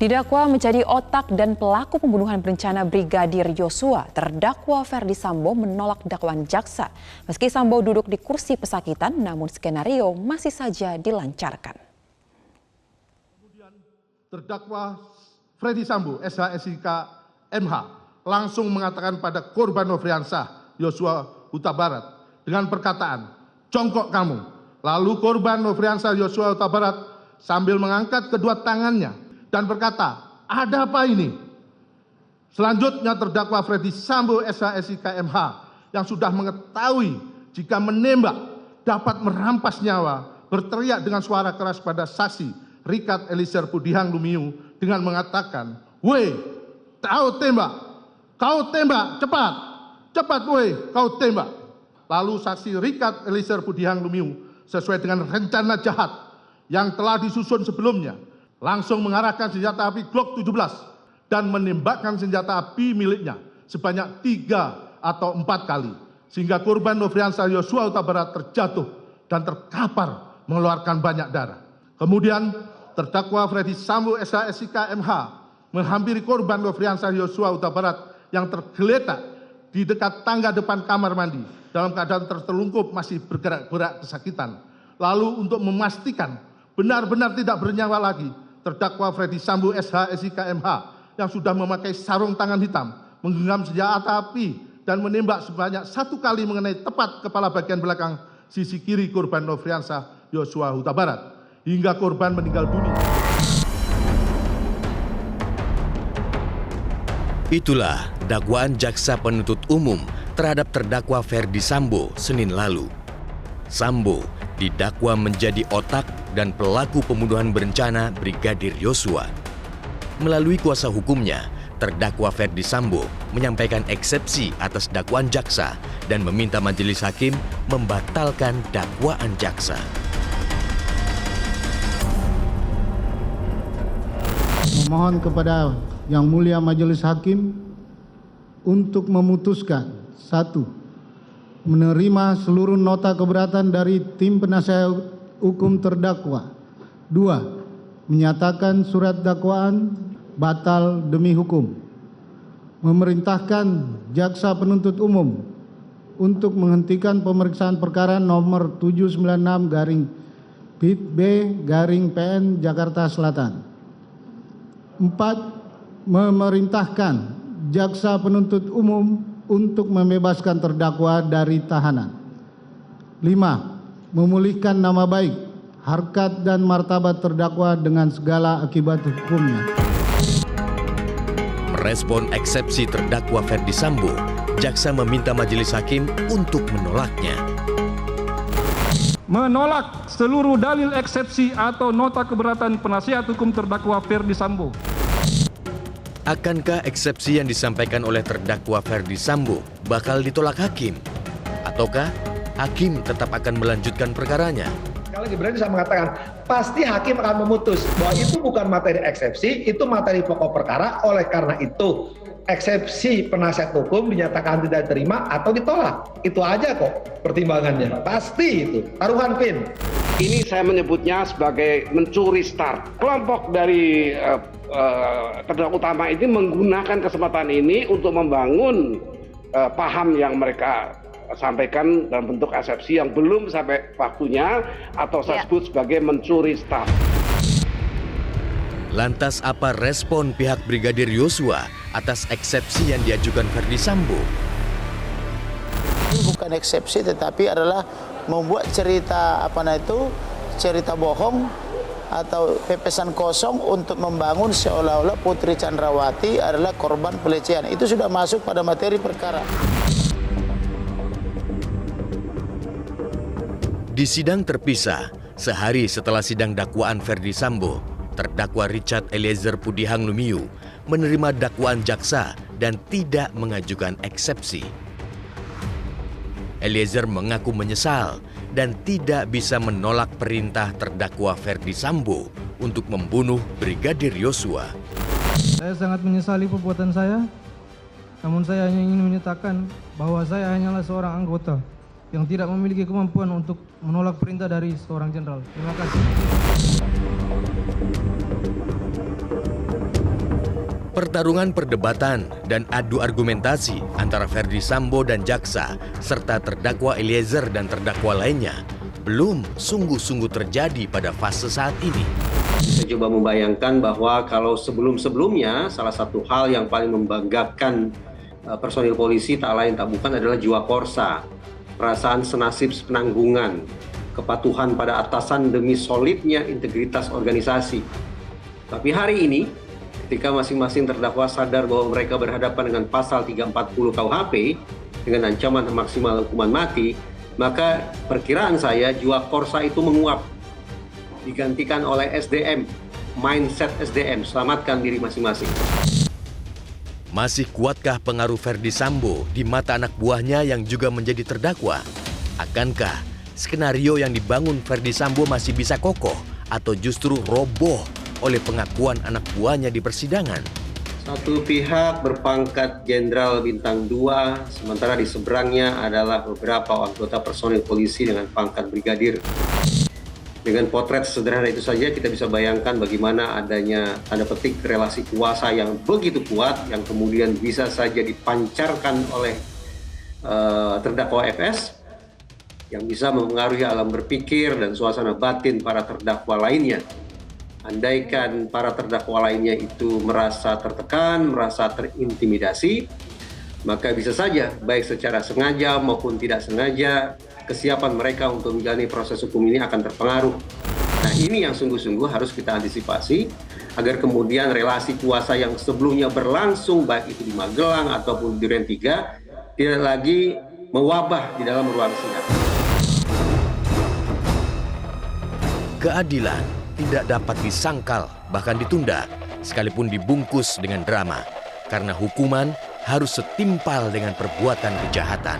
Didakwa menjadi otak dan pelaku pembunuhan berencana Brigadir Yosua, terdakwa Ferdy Sambo menolak dakwaan jaksa. Meski Sambo duduk di kursi pesakitan, namun skenario masih saja dilancarkan. Kemudian terdakwa Ferdy Sambo, SH-SIK MH, langsung mengatakan pada korban Nofriansah Yosua Huta Barat dengan perkataan, "Jongkok kamu." Lalu korban Nofriansah Yosua Huta Barat sambil mengangkat kedua tangannya dan berkata, "Ada apa ini?" Selanjutnya terdakwa Ferdy Sambo SH-SIK MH yang sudah mengetahui jika menembak dapat merampas nyawa berteriak dengan suara keras pada saksi Richard Eliezer Pudihang Lumiu dengan mengatakan, "Woi, kau tembak, cepat, cepat woi, kau tembak." Lalu saksi Richard Eliezer Pudihang Lumiu sesuai dengan rencana jahat yang telah disusun sebelumnya langsung mengarahkan senjata api Glock 17 dan menembakkan senjata api miliknya sebanyak 3 atau 4 kali sehingga korban Nofriansah Yosua Huta Barat terjatuh dan terkapar mengeluarkan banyak darah. Kemudian terdakwa Ferdy Sambo SH-SIK MH menghampiri korban Nofriansah Yosua Huta Barat yang tergeletak di dekat tangga depan kamar mandi dalam keadaan tertelungkup masih bergerak-gerak kesakitan. Lalu untuk memastikan benar-benar tidak bernyawa lagi, terdakwa Ferdy Sambo SH-SIK MH yang sudah memakai sarung tangan hitam, menggenggam senjata api dan menembak sebanyak 1 kali mengenai tepat kepala bagian belakang sisi kiri korban Nofriansah Yosua Huta Barat hingga korban meninggal dunia. Itulah dakwaan jaksa penuntut umum terhadap terdakwa Ferdy Sambo Senin lalu. Sambo didakwa menjadi otak dan pelaku pembunuhan berencana Brigadir Yosua. Melalui kuasa hukumnya, terdakwa Ferdy Sambo menyampaikan eksepsi atas dakwaan jaksa dan meminta majelis hakim membatalkan dakwaan jaksa. Memohon kepada Yang Mulia Majelis Hakim untuk memutuskan: 1. Menerima seluruh nota keberatan dari tim penasihat hukum terdakwa. 2. Menyatakan surat dakwaan batal demi hukum. Memerintahkan jaksa penuntut umum untuk menghentikan pemeriksaan perkara nomor 796/PIT-B/PN Jakarta Selatan. 4. Memerintahkan jaksa penuntut umum untuk membebaskan terdakwa dari tahanan. 5. Memulihkan nama baik, harkat dan martabat terdakwa dengan segala akibat hukumnya. Merespon eksepsi terdakwa Ferdy Sambo, jaksa meminta majelis hakim untuk menolaknya. Menolak seluruh dalil eksepsi atau nota keberatan penasihat hukum terdakwa Ferdy Sambo. Akankah eksepsi yang disampaikan oleh terdakwa Ferdy Sambo bakal ditolak hakim? Ataukah hakim tetap akan melanjutkan perkaranya? Sekali lagi berani saya mengatakan, pasti hakim akan memutus bahwa itu bukan materi eksepsi, itu materi pokok perkara. Oleh karena itu, eksepsi penasihat hukum dinyatakan tidak diterima atau ditolak. Itu aja kok pertimbangannya. Pasti itu. Taruhan pin. Ini saya menyebutnya sebagai mencuri start. Kelompok dari terdakwa utama ini menggunakan kesempatan ini untuk membangun paham yang mereka sampaikan dalam bentuk eksepsi yang belum sampai waktunya, atau saya sebut sebagai mencuri start. Lantas apa respon pihak Brigadir Yosua atas eksepsi yang diajukan Ferdy Sambo? Ini bukan eksepsi, tetapi adalah membuat cerita cerita bohong atau pepesan kosong untuk membangun seolah-olah Putri Chandrawati adalah korban pelecehan. Itu sudah masuk pada materi perkara. Di sidang terpisah, sehari setelah sidang dakwaan Ferdy Sambo, terdakwa Richard Eliezer Pudihang Lumiu menerima dakwaan jaksa dan tidak mengajukan eksepsi. Eliezer mengaku menyesal dan tidak bisa menolak perintah terdakwa Ferdy Sambo untuk membunuh Brigadir Yosua. Saya sangat menyesali perbuatan saya, namun saya hanya ingin menyatakan bahwa saya hanyalah seorang anggota yang tidak memiliki kemampuan untuk menolak perintah dari seorang jenderal. Terima kasih. Pertarungan perdebatan dan adu argumentasi antara Ferdi Sambo dan jaksa serta terdakwa Eliezer dan terdakwa lainnya belum sungguh-sungguh terjadi pada fase saat ini. Saya coba membayangkan bahwa kalau sebelum-sebelumnya salah satu hal yang paling membanggakan personil polisi tak lain tak bukan adalah jiwa korsa, perasaan senasib sepenanggungan, kepatuhan pada atasan demi solidnya integritas organisasi. Tapi hari ini, ketika masing-masing terdakwa sadar bahwa mereka berhadapan dengan pasal 340 KUHP dengan ancaman maksimal hukuman mati, maka perkiraan saya jiwa korsa itu menguap, digantikan oleh SDM, mindset SDM, selamatkan diri masing-masing. Masih kuatkah pengaruh Ferdi Sambo di mata anak buahnya yang juga menjadi terdakwa? Akankah skenario yang dibangun Ferdi Sambo masih bisa kokoh atau justru roboh oleh pengakuan anak buahnya di persidangan? Satu pihak berpangkat Jenderal Bintang 2, sementara di seberangnya adalah beberapa anggota personil polisi dengan pangkat brigadir. Dengan potret sederhana itu saja kita bisa bayangkan bagaimana adanya tanda petik relasi kuasa yang begitu kuat yang kemudian bisa saja dipancarkan oleh terdakwa FS yang bisa mempengaruhi alam berpikir dan suasana batin para terdakwa lainnya. Andaikan para terdakwa lainnya itu merasa tertekan, merasa terintimidasi, maka bisa saja baik secara sengaja maupun tidak sengaja kesiapan mereka untuk menjalani proses hukum ini akan terpengaruh. Nah, ini yang sungguh-sungguh harus kita antisipasi agar kemudian relasi kuasa yang sebelumnya berlangsung baik itu di Magelang ataupun di Duren 3 tidak lagi mewabah di dalam ruang sidang. Keadilan tidak dapat disangkal, bahkan ditunda, sekalipun dibungkus dengan drama, karena hukuman harus setimpal dengan perbuatan kejahatan.